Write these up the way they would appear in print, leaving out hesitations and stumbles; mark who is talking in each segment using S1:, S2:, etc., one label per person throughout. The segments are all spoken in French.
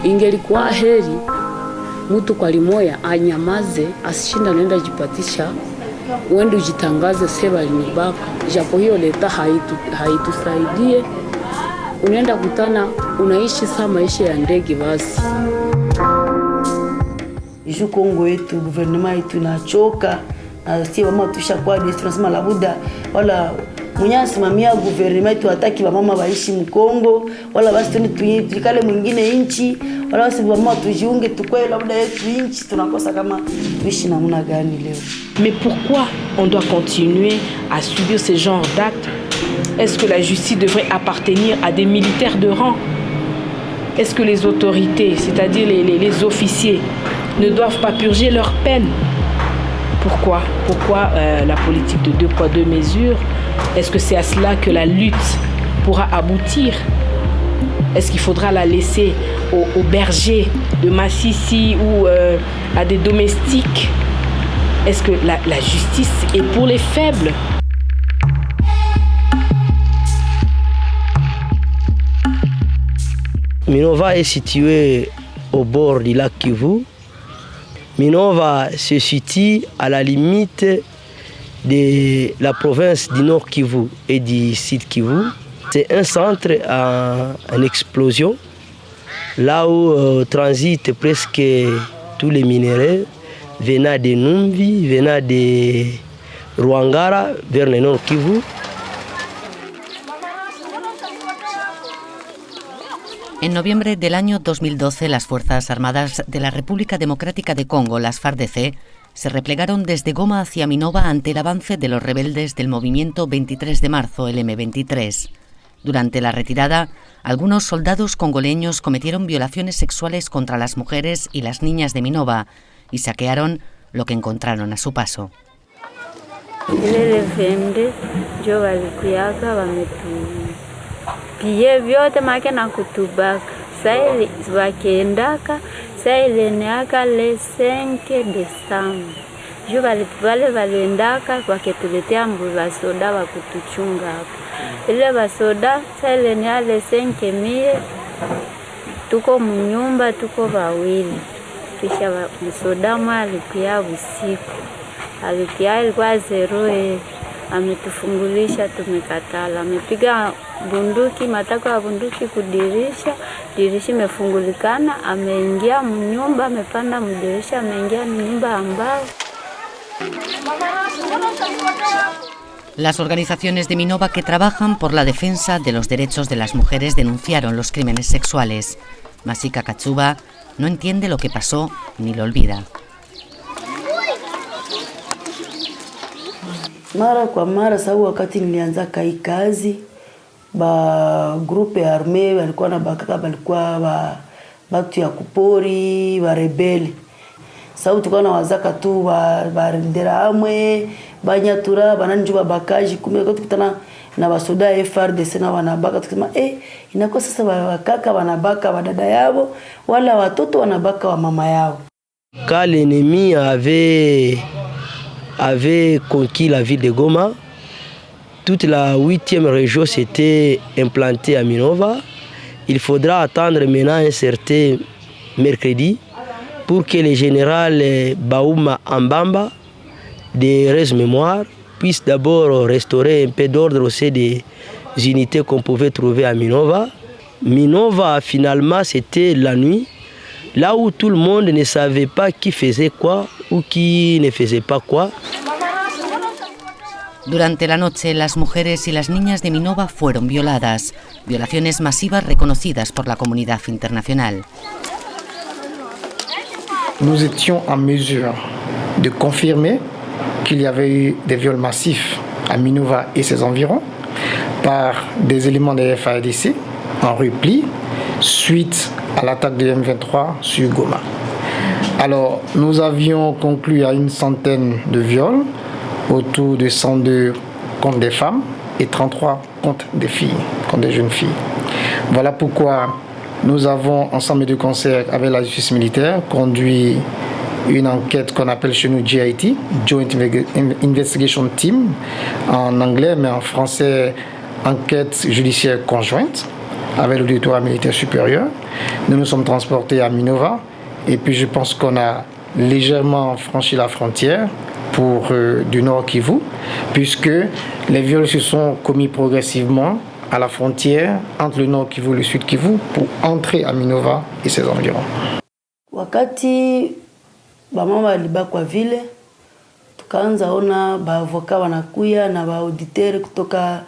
S1: Ingelikuwa heri mtu kwa limoya anyamaze, asishinda nenda jipatisha, uende ujitangaze seba linibaka. Japo hiyo leta haitusaidie, unaenda kutana, unaishi saa maisha ya ndege basi.
S2: Ishu Kongo yetu, guvernema yetu inachoka, na si mama tushakuwa desturi, nasema labuda wala mnyasi mamia guvernema yetu hataki mama baishi mkongo, wala basi tukale mwingine inchi, wala basi mama tujiunge tukwe labda yetu inchi, tunakosa kama tuishi namna gani leo.
S3: Mais pourquoi on doit continuer à subir ce genre d'actes? Est-ce que la justice devrait appartenir à des militaires de rang? Est-ce que les autorités, c'est-à-dire les officiers, ne doivent pas purger leur peine? Pourquoi la politique de 2 poids 2 mesures? Est-ce que c'est à cela que la lutte pourra aboutir? Est-ce qu'il faudra la laisser aux bergers de Massissi ou à des domestiques? Est-ce que la justice est pour les faibles?
S4: Minova est situé au bord du lac Kivu. Minova se situe à la limite de la province du Nord Kivu et du Sud Kivu. C'est un centre en explosion, là où transitent presque tous les minéraux venant de Numbi, venant de Ruangara vers le Nord Kivu.
S5: En noviembre del año 2012, las Fuerzas Armadas de la República Democrática de Congo, las FARDC, se replegaron desde Goma hacia Minova ante el avance de los rebeldes del movimiento 23 de marzo, el M23. Durante la retirada, algunos soldados congoleños cometieron violaciones sexuales contra las mujeres y las niñas de Minova y saquearon lo que encontraron a su paso.
S6: Pie vyote make na kutubaka sai wakiendaka sai leneaka le 5 Desemba juu wale waliendaka waketuletea basoda wa kutuchunga hapo. Ile basoda sai lenea le 5 mie tuko mnyumba tuko wawili, kisha msoda mwa alikuya usiku, alikuya ilikuwa 0 ametufungulisha, tumekatala, amepiga bunduki, matako ya bunduki kudirisha, dirisha imefungulikana, ameingia mnyumba, amepanda mdirisha, ameingia nyumba ambao.
S5: Las organizaciones de Minova que trabajan por la defensa de los derechos de las mujeres denunciaron los crímenes sexuales. Masika Katsuba no entiende lo que pasó ni lo olvida.
S2: Mara kwa mara sababu wakati nilianza kai kazi ba grupe arme walikuwa na bakaka balikuwa batu ya kupori ba rebeli. Sababu tulikuwa na wazaka tu ba rendera amwe banyatura bananjuba bakaji kumbe tukutana na basoda FARDC na wanabaka tukisema inakuwa sasa wakaka wanabaka wadada yao wala watoto wanabaka wa mama yao.
S4: Quand l'ennemi avait conquis la ville de Goma, toute la 8e région s'était implantée à Minova. Il faudra attendre maintenant un certain mercredi pour que le général Baouma Ambamba de Res Mémoire puisse d'abord restaurer un peu d'ordre au sein des unités qu'on pouvait trouver à Minova. Minova, finalement, c'était la nuit, là où tout le monde ne savait pas qui faisait quoi ou qui ne faisait pas quoi.
S5: Durante la noche, las mujeres y las niñas de Minova fueron violadas, violaciones masivas reconocidas por la comunidad internacional.
S7: Nous étions en mesure de confirmer qu'il y avait eu des viols massifs à Minova et ses environs par des éléments de FARDC en repli suite à l'attaque de M23 sur Goma. Alors, nous avions conclu à une centaine de viols, autour de 102 contre des femmes et 33 contre des filles, contre des jeunes filles. Voilà pourquoi nous avons, ensemble de concert avec la justice militaire, conduit une enquête qu'on appelle chez nous JIT, Joint Investigation Team, en anglais, mais en français, enquête judiciaire conjointe, avec l'auditoire militaire supérieur. Nous nous sommes transportés à Minova et puis je pense qu'on a légèrement franchi la frontière pour du Nord Kivu, puisque les viols se sont commis progressivement à la frontière entre le Nord Kivu et le Sud Kivu pour entrer à Minova et ses environs.
S2: Wakati bamama walibakwa vile, tukaanza ona baavoka wanakuya na baauditeur kutoka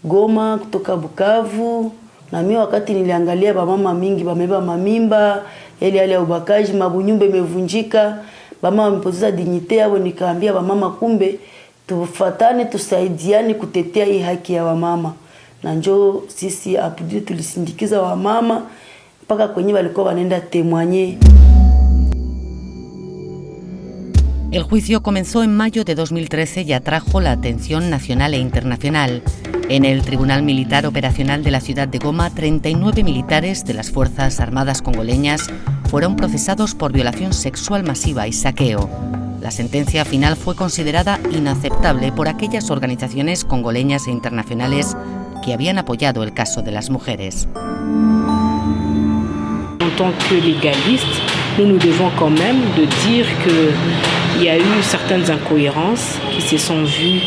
S2: Goma, kutoka Bukavu. Na mimi wakati niliangalia bamama mingi bameba mamimba, ile hali ya ubakaji, mabunyumba imevunjika, bamama wamepoteza dignite yao, nikaambia bamama kumbe tufatane tusaidiane kutetea hii haki ya wamama. Na njoo sisi apudi tulisindikiza wamama mpaka kwenye walikuwa wanaenda témoigner.
S5: El juicio comenzó en mayo de 2013 y atrajo la atención nacional e internacional. En el Tribunal Militar Operacional de la ciudad de Goma, 39 militares de las Fuerzas Armadas congoleñas fueron procesados por violación sexual masiva y saqueo. La sentencia final fue considerada inaceptable por aquellas organizaciones congoleñas e internacionales que habían apoyado el caso de las mujeres.
S3: En tant que légaliste, nous devons quand même de dire qu'il y a eu certaines incohérences qui se sont vues,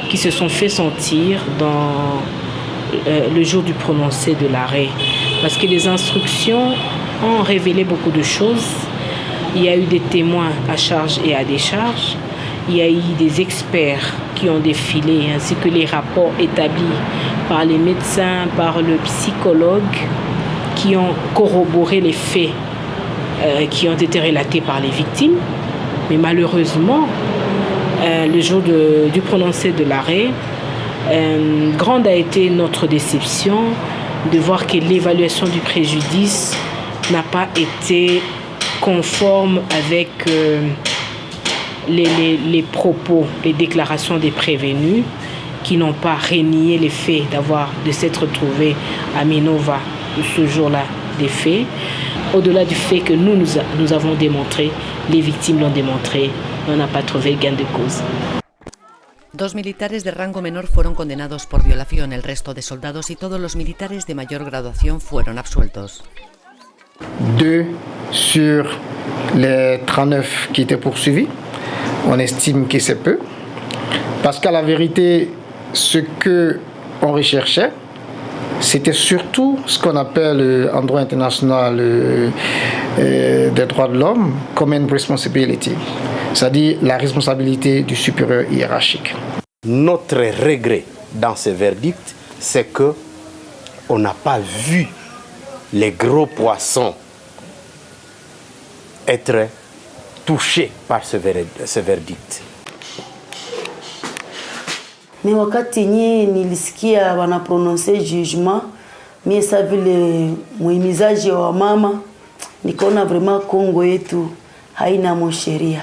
S3: qui se sont fait sentir dans le jour du prononcé de l'arrêt. Parce que les instructions ont révélé beaucoup de choses. Il y a eu des témoins à charge et à décharge. Il y a eu des experts qui ont défilé, ainsi que les rapports établis par les médecins, par le psychologue, qui ont corroboré les faits qui ont été relatés par les victimes. Mais malheureusement, le jour du prononcé de l'arrêt, grande a été notre déception de voir que l'évaluation du préjudice n'a pas été conforme avec les propos, les déclarations des prévenus qui n'ont pas renié les faits de s'être retrouvés à Minova ce jour-là des faits. Au-delà du fait que nous avons démontré, les victimes l'ont démontré, on n'a pas trouvé gain de cause.
S5: 2 militares de rango menor fueron condenados por violación, el resto de soldados y todos los militares de mayor graduación fueron absueltos.
S7: 2 sur les 39 qui étaient poursuivis, on estime que c'est peu, parce qu'à la vérité, ce qu'on recherchait, c'était surtout ce qu'on appelle en droit international des droits de l'homme common responsibility, c'est-à-dire la responsabilité du supérieur hiérarchique.
S8: Notre regret dans ce verdict, c'est qu'on n'a pas vu les gros poissons être touchés par ce verdict.
S2: Mais wakati nye nilisikia wanaprononce jugement, mie sa vile muhimizaji wa mama, nikaona vraiment Kongo yetu haina mosheria.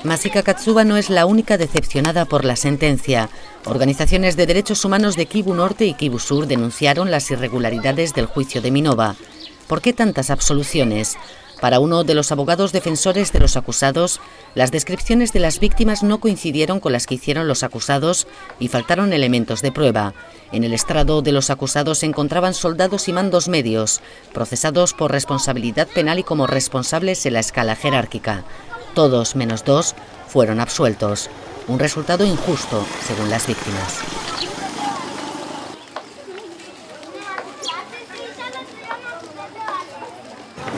S5: Masika Katsuba no es la única decepcionada por la sentencia. Organizaciones de derechos humanos de Kivu Norte y Kivu Sur denunciaron las irregularidades del juicio de Minova. ¿Por qué tantas absoluciones? Para uno de los abogados defensores de los acusados, las descripciones de las víctimas no coincidieron con las que hicieron los acusados y faltaron elementos de prueba. En el estrado de los acusados se encontraban soldados y mandos medios, procesados por responsabilidad penal y como responsables en la escala jerárquica. Todos, menos 2, fueron absueltos. Un resultado injusto, según las víctimas.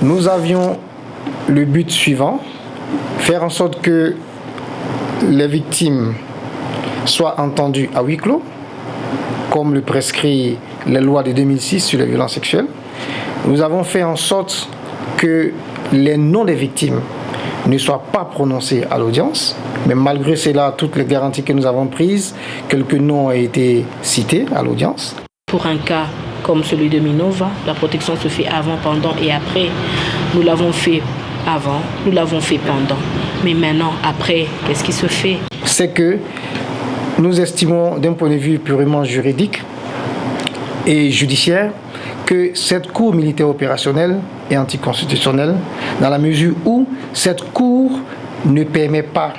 S7: Nous avions le but suivant, faire en sorte que les victimes soient entendues à huis clos, comme le prescrit les lois de 2006 sur les violences sexuelles. Nous avons fait en sorte que les noms des victimes ne soient pas prononcés à l'audience, mais malgré cela, toutes les garanties que nous avons prises, quelques noms ont été cités à l'audience.
S3: Pour un cas comme celui de Minova, la protection se fait avant, pendant et après. Nous l'avons fait avant, nous l'avons fait pendant. Mais maintenant, après, qu'est-ce qui se fait?
S7: C'est que nous estimons d'un point de vue purement juridique et judiciaire que cette cour militaire opérationnelle est anticonstitutionnelle dans la mesure où cette cour ne permet pas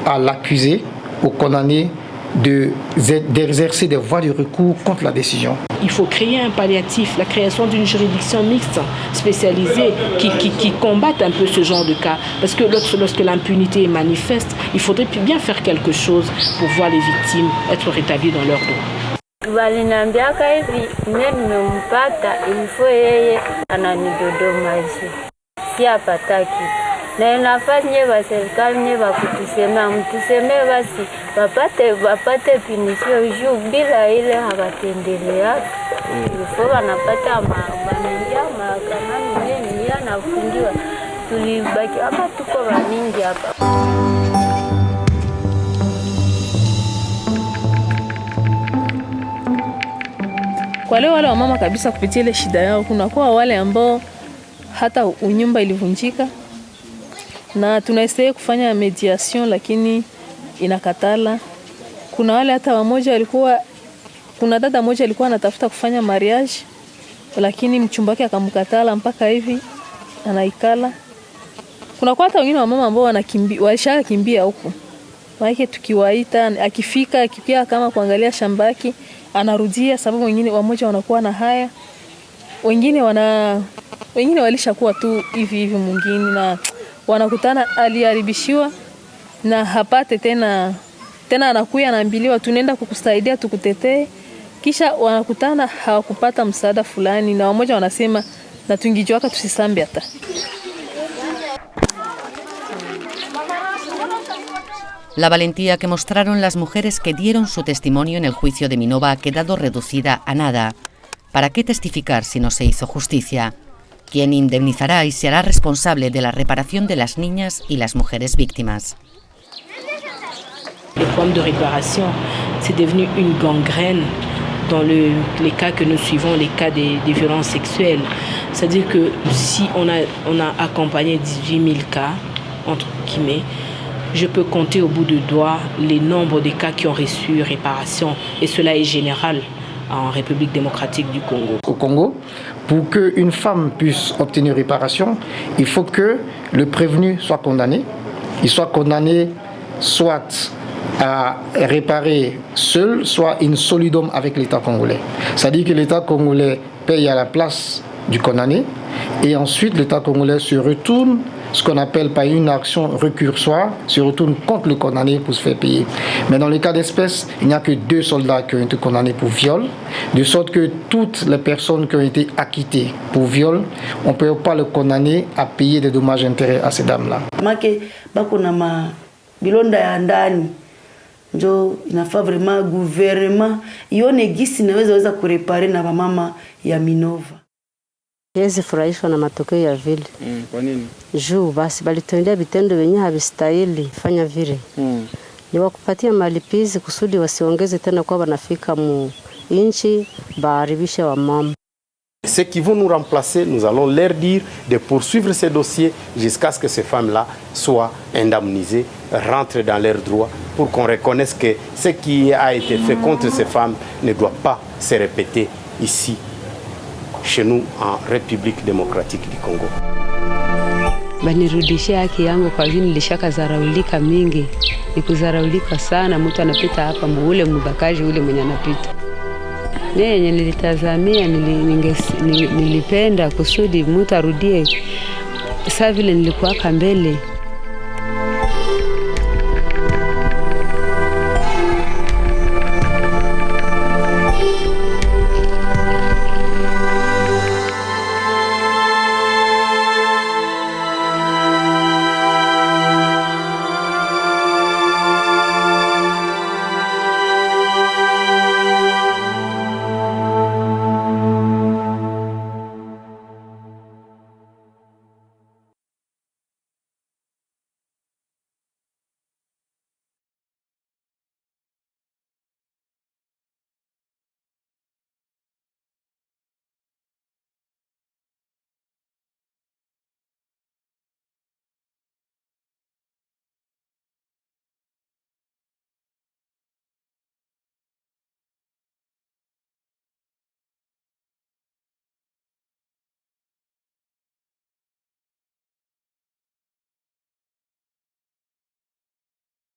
S7: à l'accusé, au condamné, d'exercer des voies de recours contre la décision.
S3: Il faut créer un palliatif, la création d'une juridiction mixte spécialisée qui combatte un peu ce genre de cas. Parce que lorsque l'impunité est manifeste, il faudrait bien faire quelque chose pour voir les victimes être rétablies dans leurs droits.
S6: Waliniambiaka hivi mimi nimempata ilifo yeye ananidodomaji si apataki na inafanye wa serikali nye wa kutusema mtuseme basi wapate pinisho juu bila ile hawatendelea ilifo wanapata manengia mahakamani nini yanafungiwa tulibaki hapa tuko waningi hapa.
S9: Kwa leo wale wamama kabisa kupitia ile shida yao, kunakuwa wale ambao hata unyumba ilivunjika na tunaisaidia kufanya mediation lakini inakatala. Kuna wale hata wamoja walikuwa, kuna dada moja alikuwa anatafuta kufanya mariage lakini mchumba wake akamkatala mpaka hivi anaikala. Kuna kwa hata wengine wamama ambao wanakimbia, walishakimbia huko. Maana tukiwaita akifika akikia kama kuangalia shambaki anarudia, sababu wengine wamoja wanakuwa na haya, wengine walishakuwa tu hivi mwingine na wanakutana aliharibishiwa na hapate tena anakuya anaambiliwa tunaenda kukusaidia tukutetee, kisha wanakutana hawakupata msaada fulani na wamoja wanasema na tungijoaka tusisambe hata.
S5: La valentía que mostraron las mujeres que dieron su testimonio en el juicio de Minova ha quedado reducida a nada. ¿Para qué testificar si no se hizo justicia? ¿Quién indemnizará y se hará responsable de la reparación de las niñas y las mujeres víctimas?
S3: Le problème de réparation, c'est devenu une gangrène dans les cas que nous suivons, les cas des violences sexuelles. C'est-à-dire que si on a accompagné 18 000 cas, entre guillemets, je peux compter au bout de doigts les nombres de cas qui ont reçu réparation. Et cela est général en République démocratique du Congo.
S7: Au Congo, pour qu'une femme puisse obtenir réparation, il faut que le prévenu soit condamné. Il soit condamné soit à réparer seul, soit in solidum avec l'État congolais. C'est-à-dire que l'État congolais paye à la place du condamné et ensuite l'État congolais se retourne, ce qu'on appelle par une action récursoire, se retourne contre le condamné pour se faire payer. Mais dans le cas d'espèce, il n'y a que 2 soldats qui ont été condamnés pour viol, de sorte que toutes les personnes qui ont été acquittées pour viol, on ne peut pas le condamner à payer des dommages et intérêts à ces dames-là.
S2: Njo inafaa vraiment gouvernement ione gisi naweza kurepare na mama ya Minova.
S10: Yezi furahishwa na matokeo ya vile.
S11: Kwa nini?
S10: Juu basi balitendea vitendo venye havistahili fanya vile. Ni wakupatia malipizi kusudi wasiongeze tena kwa wanafika mu inchi baharibisha wa mama.
S8: Ceux qui vont nous remplacer, nous allons leur dire de poursuivre ces dossiers jusqu'à ce que ces femmes-là soient indemnisées, rentrent dans leurs droits, pour qu'on reconnaisse que ce qui a été fait contre ces femmes ne doit pas se répéter ici, chez nous, en République démocratique du Congo.
S12: Banirudishie haki yangu kwa vile nilishakazaraulika mingi. Nikuzaraulika sana, mtu anapita hapa ule mbakaji ule mwenye anapita. Yenye nilitazamia nilipenda kusudi mtu arudie saa vile nilikuwa mbele.